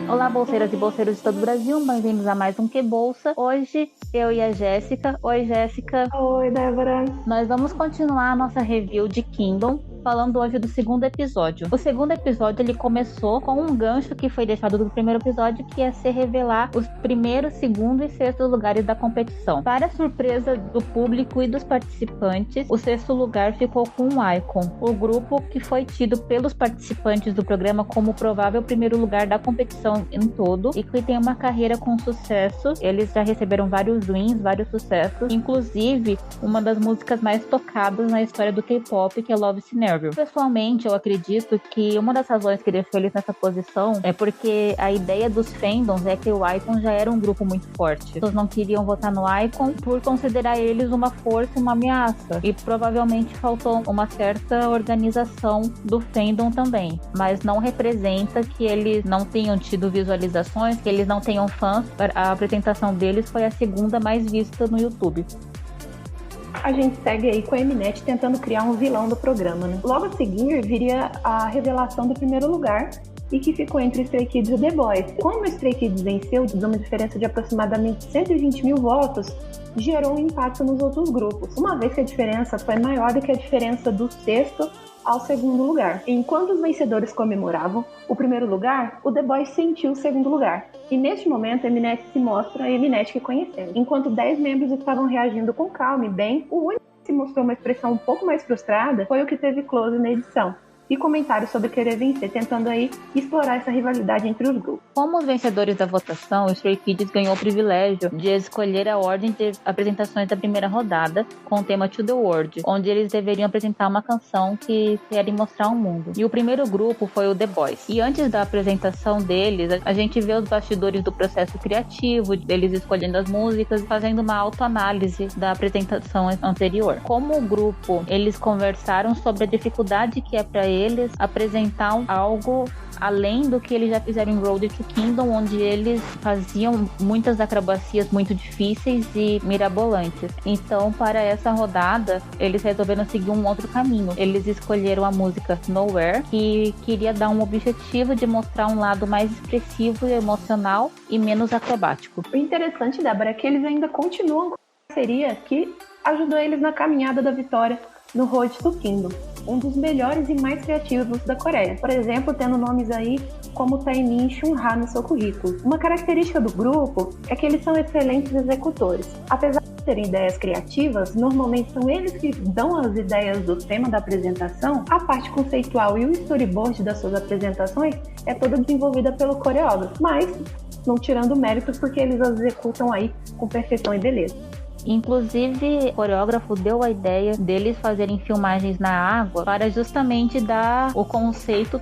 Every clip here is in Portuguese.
Olá, bolseiras e bolseiros de todo o Brasil, bem-vindos a mais um Que Bolsa. Hoje, eu e a Jéssica. Oi, Jéssica. Oi, Débora. Nós vamos continuar a nossa review de Kingdom, falando hoje do segundo episódio. O segundo episódio, ele começou com um gancho que foi deixado do primeiro episódio, que é se revelar os primeiro, segundo e sexto lugares da competição. Para surpresa do público e dos participantes, o sexto lugar ficou com o Icon, o grupo que foi tido pelos participantes do programa como o provável primeiro lugar da competição em todo e que tem uma carreira com sucesso. Eles já receberam vários wins, vários sucessos, inclusive uma das músicas mais tocadas na história do K-pop, que é Love Scenario. Pessoalmente, eu acredito que uma das razões que deixou eles nessa posição é porque a ideia dos fandoms é que o Icon já era um grupo muito forte. As pessoas não queriam votar no Icon por considerar eles uma força e uma ameaça. E provavelmente faltou uma certa organização do fandom também. Mas não representa que eles não tenham tido visualizações, que eles não tenham fãs. A apresentação deles foi a segunda mais vista no YouTube. A gente segue aí com a Mnet tentando criar um vilão do programa, né? Logo a seguir viria a revelação do primeiro lugar e que ficou entre Stray Kids e The Boys. Como o Stray Kids venceu, de uma diferença de aproximadamente 120 mil votos, gerou um impacto nos outros grupos, uma vez que a diferença foi maior do que a diferença do sexto ao segundo lugar. Enquanto os vencedores comemoravam o primeiro lugar, o The Boys sentiu o segundo lugar. E neste momento, a Mnet se mostra a Mnet que conhecemos. Enquanto 10 membros estavam reagindo com calma e bem, o único que se mostrou uma expressão um pouco mais frustrada foi o que teve close na edição. E comentários sobre querer vencer, tentando aí explorar essa rivalidade entre os grupos. Como os vencedores da votação, o Stray Kids ganhou o privilégio de escolher a ordem de apresentações da primeira rodada com o tema To The World, onde eles deveriam apresentar uma canção que querem mostrar ao mundo. E o primeiro grupo foi o The Boys. E antes da apresentação deles, a gente vê os bastidores do processo criativo, deles escolhendo as músicas, fazendo uma autoanálise da apresentação anterior. Como o grupo, eles conversaram sobre a dificuldade que é para eles apresentar algo além do que eles já fizeram em Road to Kingdom, onde eles faziam muitas acrobacias muito difíceis e mirabolantes. Então, para essa rodada, eles resolveram seguir um outro caminho. Eles escolheram a música Nowhere, que queria dar um objetivo de mostrar um lado mais expressivo e emocional e menos acrobático. O interessante, Débora, é que eles ainda continuam com a parceria que ajudou eles na caminhada da vitória no Road to Kingdom, um dos melhores e mais criativos da Coreia. Por exemplo, tendo nomes aí como Taemin e Shunha no seu currículo. Uma característica do grupo é que eles são excelentes executores. Apesar de terem ideias criativas, normalmente são eles que dão as ideias do tema da apresentação. A parte conceitual e o storyboard das suas apresentações é toda desenvolvida pelo coreógrafo, mas não tirando méritos porque eles as executam aí com perfeição e beleza. Inclusive, o coreógrafo deu a ideia deles fazerem filmagens na água para justamente dar o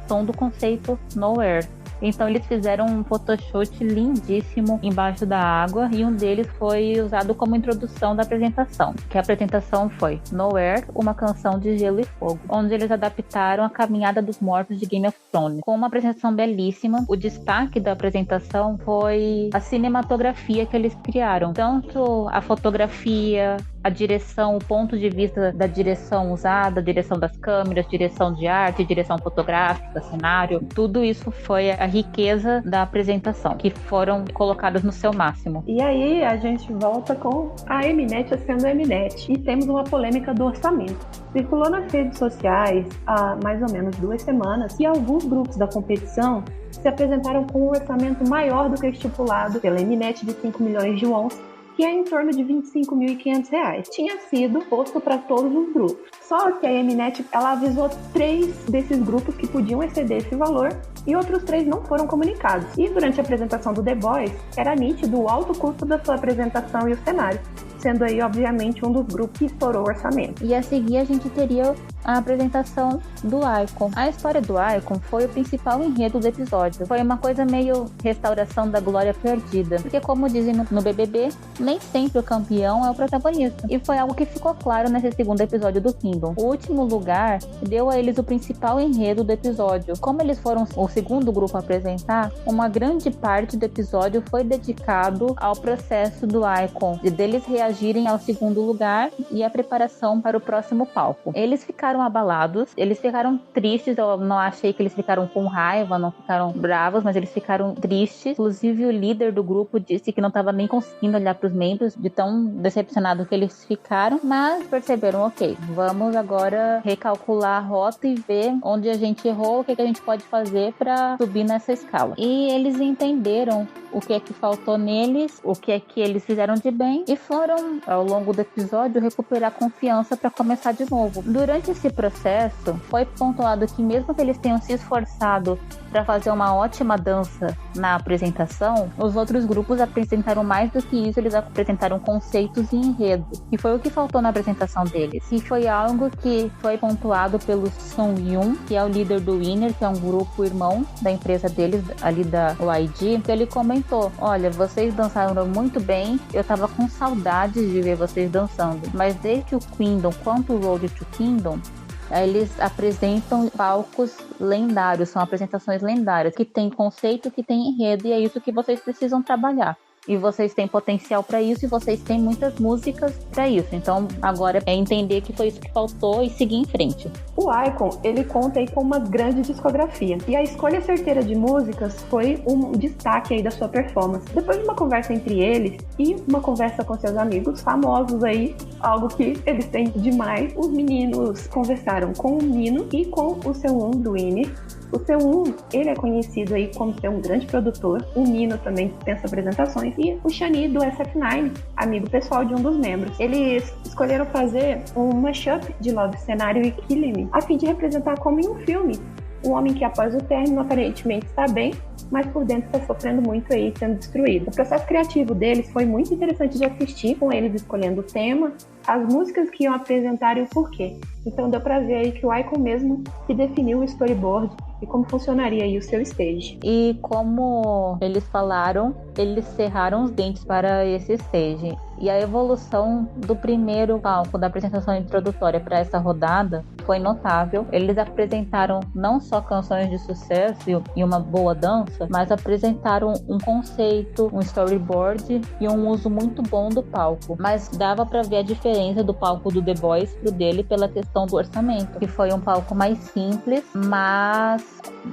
tom do conceito Nowhere. Então eles fizeram um photoshoot lindíssimo embaixo da água e um deles foi usado como introdução da apresentação, que a apresentação foi Nowhere, uma canção de gelo e fogo, onde eles adaptaram a caminhada dos mortos de Game of Thrones, com uma apresentação belíssima. O destaque da apresentação foi a cinematografia que eles criaram, tanto a fotografia, a direção, o ponto de vista da direção usada, a direção das câmeras, direção de arte, direção fotográfica, cenário, tudo isso foi a riqueza da apresentação, que foram colocadas no seu máximo. E aí a gente volta com a Mnet sendo a Mnet e temos uma polêmica do orçamento. Circulou nas redes sociais há mais ou menos 2 semanas e alguns grupos da competição se apresentaram com um orçamento maior do que estipulado pela Mnet de 5 milhões de wons, que é em torno de R$ 25.500. Tinha sido posto para todos os grupos. Só que a Mnet, ela avisou 3 desses grupos que podiam exceder esse valor e outros 3 não foram comunicados. E durante a apresentação do The Boys, era nítido o alto custo da sua apresentação e o cenário, sendo aí, obviamente, um dos grupos que estourou o orçamento. E a seguir a gente teria a apresentação do Icon. A história do Icon foi o principal enredo do episódio. Foi uma coisa meio restauração da glória perdida. Porque, como dizem no BBB, nem sempre o campeão é o protagonista. E foi algo que ficou claro nesse segundo episódio do Kingdom. O último lugar deu a eles o principal enredo do episódio. Como eles foram o segundo grupo a apresentar, uma grande parte do episódio foi dedicado ao processo do Icon, e deles reagirem reagirem ao segundo lugar e a preparação para o próximo palco. Eles ficaram abalados, eles ficaram tristes, eu não achei que eles ficaram com raiva, não ficaram bravos, mas eles ficaram tristes. Inclusive o líder do grupo disse que não estava nem conseguindo olhar para os membros, de tão decepcionado que eles ficaram, mas perceberam, ok, vamos agora recalcular a rota e ver onde a gente errou, o que a gente pode fazer para subir nessa escala. E eles entenderam o que é que faltou neles, o que é que eles fizeram de bem e foram, ao longo do episódio, recuperar confiança para começar de novo. Durante esse processo, foi pontuado que mesmo que eles tenham se esforçado para fazer uma ótima dança na apresentação, os outros grupos apresentaram mais do que isso, eles apresentaram conceitos e enredos, e foi o que faltou na apresentação deles. E foi algo que foi pontuado pelo Sung Yoon, que é o líder do Winner, que é um grupo irmão da empresa deles, ali da YG, que ele comentou: olha, vocês dançaram muito bem, eu tava com saudade de ver vocês dançando, mas desde o Kingdom quanto o Road to Kingdom, eles apresentam palcos lendários, são apresentações lendárias, que tem conceito, que tem enredo, e é isso que vocês precisam trabalhar. E vocês têm potencial para isso, e vocês têm muitas músicas para isso. Então agora é entender que foi isso que faltou e seguir em frente. O iKON, ele conta aí com uma grande discografia, e a escolha certeira de músicas foi um destaque aí da sua performance. Depois de uma conversa entre eles e uma conversa com seus amigos famosos aí, algo que eles têm demais, os meninos conversaram com o Mino e com o Seung-won do Winner. O Seung-won, ele é conhecido aí como ser um grande produtor, o Mino também dispensa apresentações, e o Shani do SF9, amigo pessoal de um dos membros. Eles escolheram fazer um mashup de Love Cenário e Killing Me, a fim de representar como em um filme, um homem que após o término aparentemente está bem, mas por dentro está sofrendo muito aí, sendo destruído. O processo criativo deles foi muito interessante de assistir, com eles escolhendo o tema, as músicas que iam apresentar e o porquê. Então deu pra ver aí que o iKON mesmo que definiu o storyboard e como funcionaria aí o seu stage. E como eles falaram, eles cerraram os dentes para esse stage. E a evolução do primeiro palco da apresentação introdutória para essa rodada foi notável. Eles apresentaram não só canções de sucesso e uma boa dança, mas apresentaram um conceito, um storyboard e um uso muito bom do palco. Mas dava para ver a diferença do palco do The Boys pro dele pela questão do orçamento, que foi um palco mais simples, mas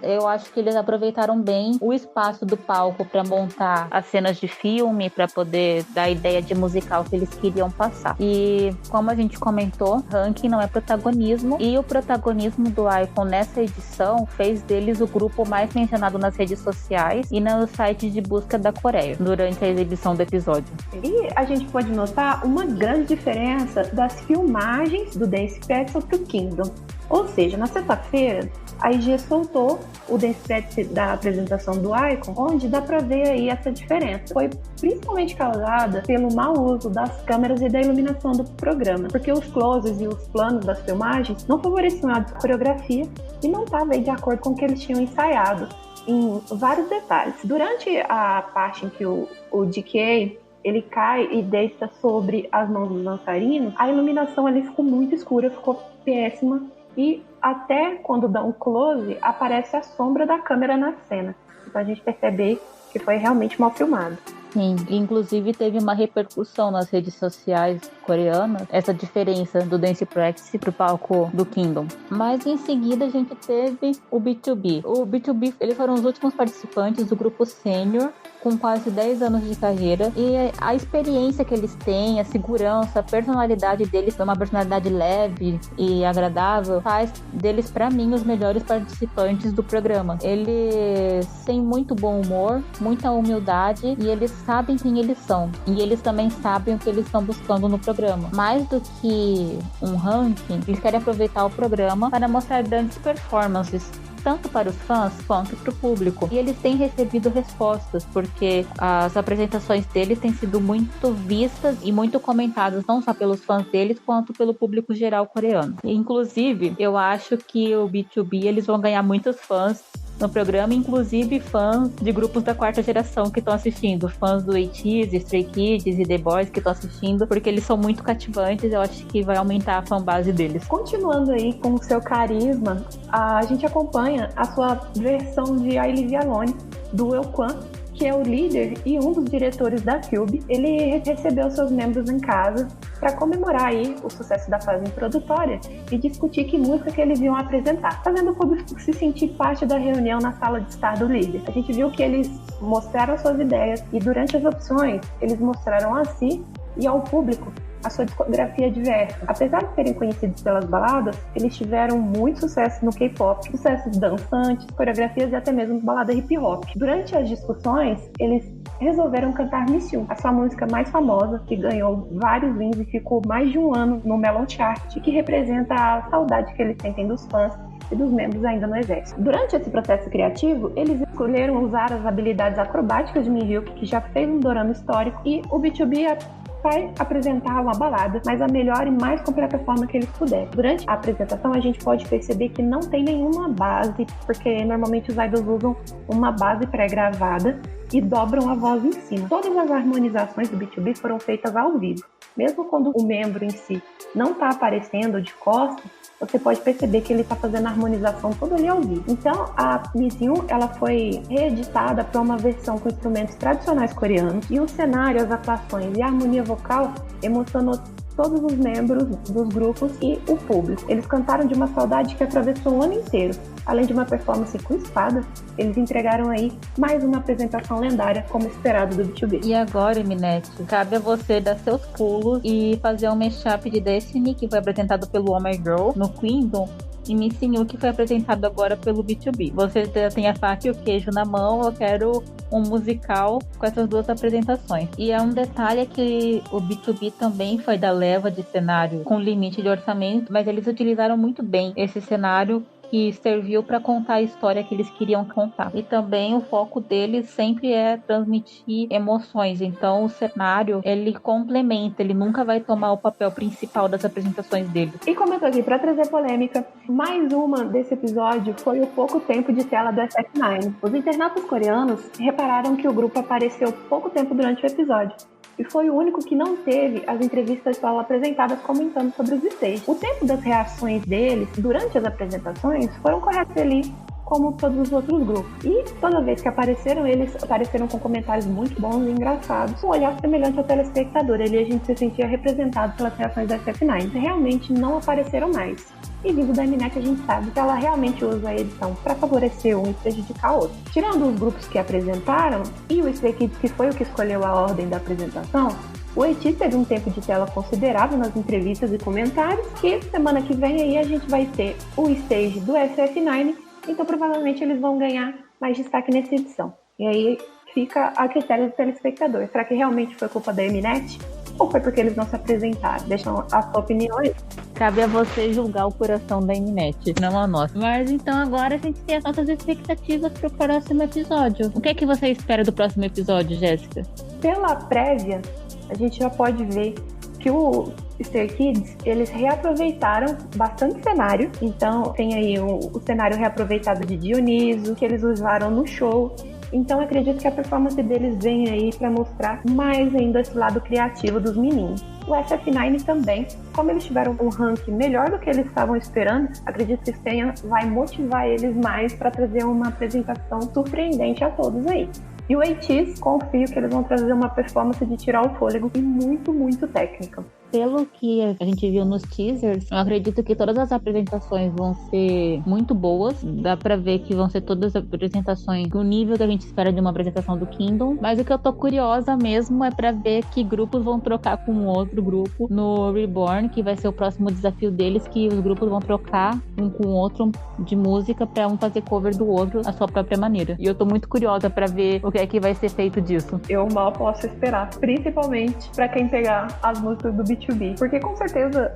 eu acho que eles aproveitaram bem o espaço do palco para montar as cenas de filme, para poder dar a ideia de musical que eles queriam passar. E como a gente comentou, ranking não é protagonismo, e o protagonismo do iKON nessa edição fez deles o grupo mais mencionado nas redes sociais e nos sites de busca da Coreia durante a exibição do episódio. E a gente pode notar uma grande diferença das filmagens do Dance Pretzel pro Kingdom. Ou seja, na sexta-feira, a IG soltou o Dance Pretzel da apresentação do iKON, onde dá pra ver aí essa diferença. Foi principalmente causada pelo mau uso das câmeras e da iluminação do programa, porque os closes e os planos das filmagens não favoreciam a coreografia e não estavam aí de acordo com o que eles tinham ensaiado em vários detalhes. Durante a parte em que o DK ele cai e deita sobre as mãos dos dançarinos, a iluminação ali ficou muito escura, ficou péssima, e até quando dá um close, aparece a sombra da câmera na cena. Então a gente percebe que foi realmente mal filmado. Sim, inclusive teve uma repercussão nas redes sociais coreanas, essa diferença do Dance Practice pro palco do Kingdom. Mas em seguida a gente teve o B2B. O B2B, eles foram os últimos participantes do grupo sênior, com quase 10 anos de carreira, e a experiência que eles têm, a segurança, a personalidade deles, uma personalidade leve e agradável, faz deles, pra mim, os melhores participantes do programa. Eles têm muito bom humor, muita humildade, e eles sabem quem eles são, e eles também sabem o que eles estão buscando no programa. Mais do que um ranking, eles querem aproveitar o programa para mostrar grandes performances, tanto para os fãs quanto para o público. E eles têm recebido respostas, porque as apresentações deles têm sido muito vistas e muito comentadas, não só pelos fãs deles, quanto pelo público geral coreano. Inclusive, eu acho que o B2B, eles vão ganhar muitos fãs no programa, inclusive fãs de grupos da quarta geração que estão assistindo, fãs do ATEEZ, Stray Kids e The Boys que estão assistindo, porque eles são muito cativantes. Eu acho que vai aumentar a fanbase deles. Continuando aí com o seu carisma, a gente acompanha a sua versão de I Live Alone do Eukwan, que é o líder e um dos diretores da Cube, ele recebeu seus membros em casa para comemorar aí o sucesso da fase introdutória e discutir que música que eles iam apresentar, fazendo o público se sentir parte da reunião na sala de estar do líder. A gente viu que eles mostraram suas ideias e durante as opções eles mostraram a si e ao público a sua discografia diversa. Apesar de serem conhecidos pelas baladas, eles tiveram muito sucesso no K-pop, sucessos dançantes, coreografias e até mesmo balada hip-hop. Durante as discussões, eles resolveram cantar Miss You, a sua música mais famosa, que ganhou vários wins e ficou mais de um ano no Melon Chart, que representa a saudade que eles sentem dos fãs e dos membros ainda no exército. Durante esse processo criativo, eles escolheram usar as habilidades acrobáticas de Minhyuk, que já fez um dorama histórico, e o BTOB vai apresentar uma balada, mas a melhor e mais completa forma que eles puderem. Durante a apresentação, a gente pode perceber que não tem nenhuma base, porque normalmente os idols usam uma base pré-gravada e dobram a voz em cima. Todas as harmonizações do BTOB foram feitas ao vivo. Mesmo quando o membro em si não está aparecendo de costas, você pode perceber que ele está fazendo a harmonização toda ali ao vivo. Então, a Miss You, ela foi reeditada para uma versão com instrumentos tradicionais coreanos e o cenário, as atuações e a harmonia vocal emocionou todos os membros dos grupos e o público. Eles cantaram de uma saudade que atravessou o ano inteiro. Além de uma performance com espada, eles entregaram aí mais uma apresentação lendária, como esperado do BTOB. E agora, Eminete, cabe a você dar seus pulos e fazer um mashup de Destiny, que foi apresentado pelo Oh My Girl no Kingdom, e Miss You, que foi apresentado agora pelo BTOB. Você tem a faca e o queijo na mão, eu quero um musical com essas duas apresentações. E é um detalhe que o BTOB também foi da leva de cenário com limite de orçamento, mas eles utilizaram muito bem esse cenário que serviu para contar a história que eles queriam contar. E também o foco deles sempre é transmitir emoções. Então o cenário, ele complementa, ele nunca vai tomar o papel principal das apresentações deles. E como eu tô aqui para trazer polêmica, mais uma desse episódio foi o pouco tempo de tela do SF9. Os internautas coreanos repararam que o grupo apareceu pouco tempo durante o episódio. E foi o único que não teve as entrevistas solo apresentadas comentando sobre os stages. O tempo das reações deles durante as apresentações foram corretos ali, como todos os outros grupos. E toda vez que apareceram, eles apareceram com comentários muito bons e engraçados, um olhar semelhante ao telespectador. Ali a gente se sentia representado pelas reações da SF9. Realmente não apareceram mais. E vindo da Mnet, a gente sabe que ela realmente usa a edição para favorecer um e prejudicar outro. Tirando os grupos que apresentaram e o Stray Kids, que foi o que escolheu a ordem da apresentação, o ET teve um tempo de tela considerável nas entrevistas e comentários, que semana que vem aí a gente vai ter o stage do SF9, então provavelmente eles vão ganhar mais destaque nessa edição. E aí fica a critério do telespectador. Será que realmente foi culpa da Mnet? Ou foi porque eles não se apresentaram? Deixam a sua opinião aí. Cabe a você julgar o coração da Mnet, não a nossa. Mas então agora a gente tem as nossas expectativas pro próximo episódio. O que é que você espera do próximo episódio, Jéssica? Pela prévia, a gente já pode ver que o Stray Kids, eles reaproveitaram bastante cenário. Então tem aí o cenário reaproveitado de Dioniso, que eles usaram no show. Então acredito que a performance deles vem aí para mostrar mais ainda esse lado criativo dos meninos. O SF9 também, como eles tiveram um ranking melhor do que eles estavam esperando, acredito que Senha vai motivar eles mais para trazer uma apresentação surpreendente a todos aí. E o ATEEZ, confio que eles vão trazer uma performance de tirar o fôlego e muito, muito técnica. Pelo que a gente viu nos teasers, eu acredito que todas as apresentações vão ser muito boas. Dá pra ver que vão ser todas as apresentações do nível que a gente espera de uma apresentação do Kingdom. Mas o que eu tô curiosa mesmo é pra ver que grupos vão trocar com outro grupo no Reborn, que vai ser o próximo desafio deles, que os grupos vão trocar um com o outro de música pra um fazer cover do outro à sua própria maneira. E eu tô muito curiosa pra ver o que é que vai ser feito disso. Eu mal posso esperar, principalmente pra quem pegar as músicas do BTOB, porque com certeza,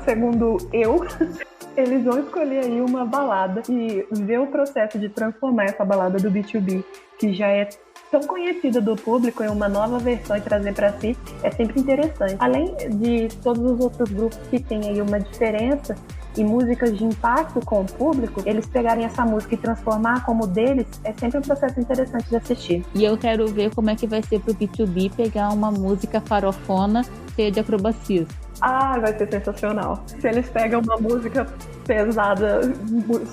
segundo eu, eles vão escolher aí uma balada e ver o processo de transformar essa balada do BTOB, que já é tão conhecida do público, em uma nova versão e trazer pra si, é sempre interessante. Além de todos os outros grupos que têm aí uma diferença e músicas de impacto com o público, eles pegarem essa música e transformar como deles, é sempre um processo interessante de assistir. E eu quero ver como é que vai ser pro BTOB pegar uma música farofona cheia de acrobacias. Ah, vai ser sensacional. Se eles pegam uma música pesada,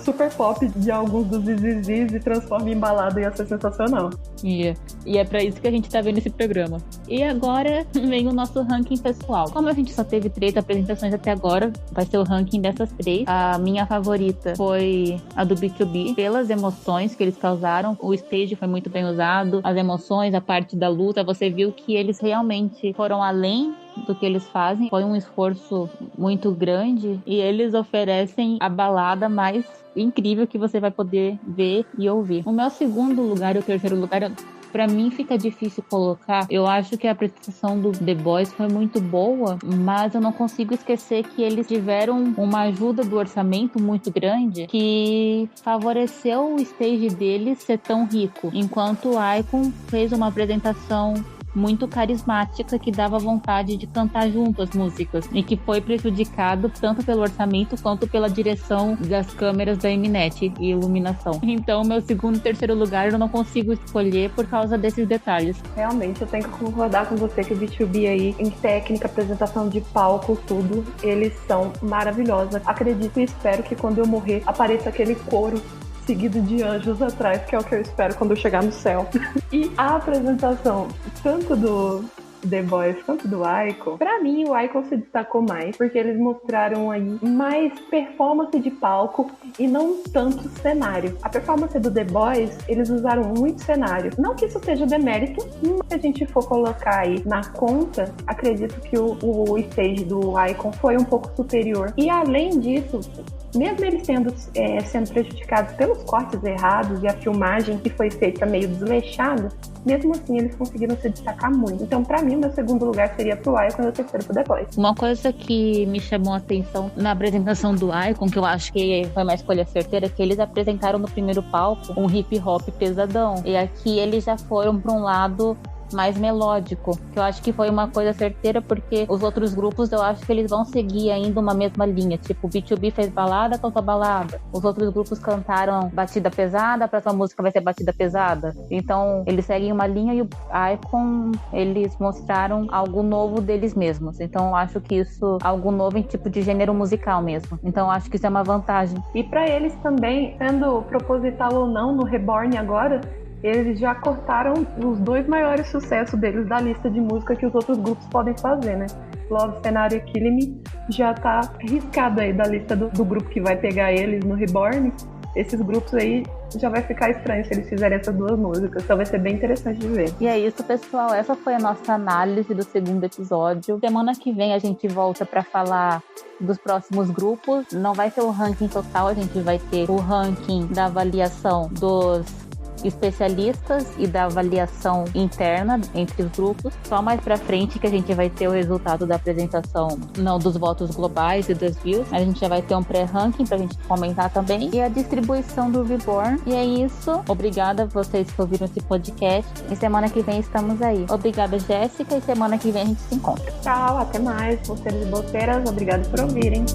super pop de alguns dos Zizis e transformam em balada, ia ser sensacional. E é pra isso que a gente tá vendo esse programa. E agora vem o nosso ranking pessoal. Como a gente só teve 3 apresentações até agora, vai ser o ranking dessas 3. A minha favorita foi a do B2B, pelas emoções que eles causaram. O stage foi muito bem usado, as emoções, a parte da luta, você viu que eles realmente foram além do que eles fazem. Foi um esforço muito grande e eles oferecem a balada mais incrível que você vai poder ver e ouvir. O meu segundo lugar e o terceiro lugar, pra mim fica difícil colocar. Eu acho que a apresentação do The Boys foi muito boa, mas eu não consigo esquecer que eles tiveram uma ajuda do orçamento muito grande que favoreceu o stage deles ser tão rico, enquanto o Icon fez uma apresentação muito carismática que dava vontade de cantar junto as músicas e que foi prejudicado tanto pelo orçamento quanto pela direção das câmeras da Mnet e iluminação. Então, meu segundo e terceiro lugar eu não consigo escolher por causa desses detalhes. Realmente, eu tenho que concordar com você que o B2B aí, em técnica, apresentação de palco, tudo, eles são maravilhosos. Acredito e espero que quando eu morrer apareça aquele coro seguido de anjos atrás, que é o que eu espero quando eu chegar no céu. E a apresentação, tanto do The Boys quanto do Icon, pra mim o Icon se destacou mais, porque eles mostraram aí mais performance de palco e não tanto cenário. A performance do The Boys, eles usaram muito cenário. Não que isso seja demérito, mas se a gente for colocar aí na conta, acredito que o stage do Icon foi um pouco superior. E além disso, mesmo eles sendo prejudicados pelos cortes errados e a filmagem que foi feita meio desleixada, mesmo assim eles conseguiram se destacar muito. Então, pra mim, o meu segundo lugar seria pro Icon e o terceiro pro The Boys. Uma coisa que me chamou a atenção na apresentação do Icon, que eu acho que foi uma escolha certeira, é que eles apresentaram no primeiro palco um hip hop pesadão. E aqui eles já foram pra um lado mais melódico, que eu acho que foi uma coisa certeira, porque os outros grupos eu acho que eles vão seguir ainda uma mesma linha, tipo o B2B fez balada, cantou balada, os outros grupos cantaram batida pesada, a próxima música vai ser batida pesada, então eles seguem uma linha e o Icon, eles mostraram algo novo deles mesmos, então eu acho que isso, algo novo em tipo de gênero musical mesmo, então eu acho que isso é uma vantagem. E pra eles também, sendo proposital ou não, no Reborn agora, eles já cortaram os 2 maiores sucessos deles da lista de música que os outros grupos podem fazer, né? Love, Cenário e Kill Me já tá riscado aí da lista do grupo que vai pegar eles no Reborn. Esses grupos aí já vai ficar estranho se eles fizerem essas 2 músicas, então vai ser bem interessante de ver. E é isso, pessoal, essa foi a nossa análise do segundo episódio. Semana que vem a gente volta para falar dos próximos grupos. Não vai ser o ranking total, a gente vai ter o ranking da avaliação dos especialistas e da avaliação interna entre os grupos. Só mais pra frente que a gente vai ter o resultado da apresentação, não dos votos globais e das views. A gente já vai ter um pré-ranking pra gente comentar também. E a distribuição do Reborn. E é isso. Obrigada a vocês que ouviram esse podcast. E semana que vem estamos aí. Obrigada, Jéssica. E semana que vem a gente se encontra. Tchau, até mais. Vocês boteiras, obrigado por ouvirem.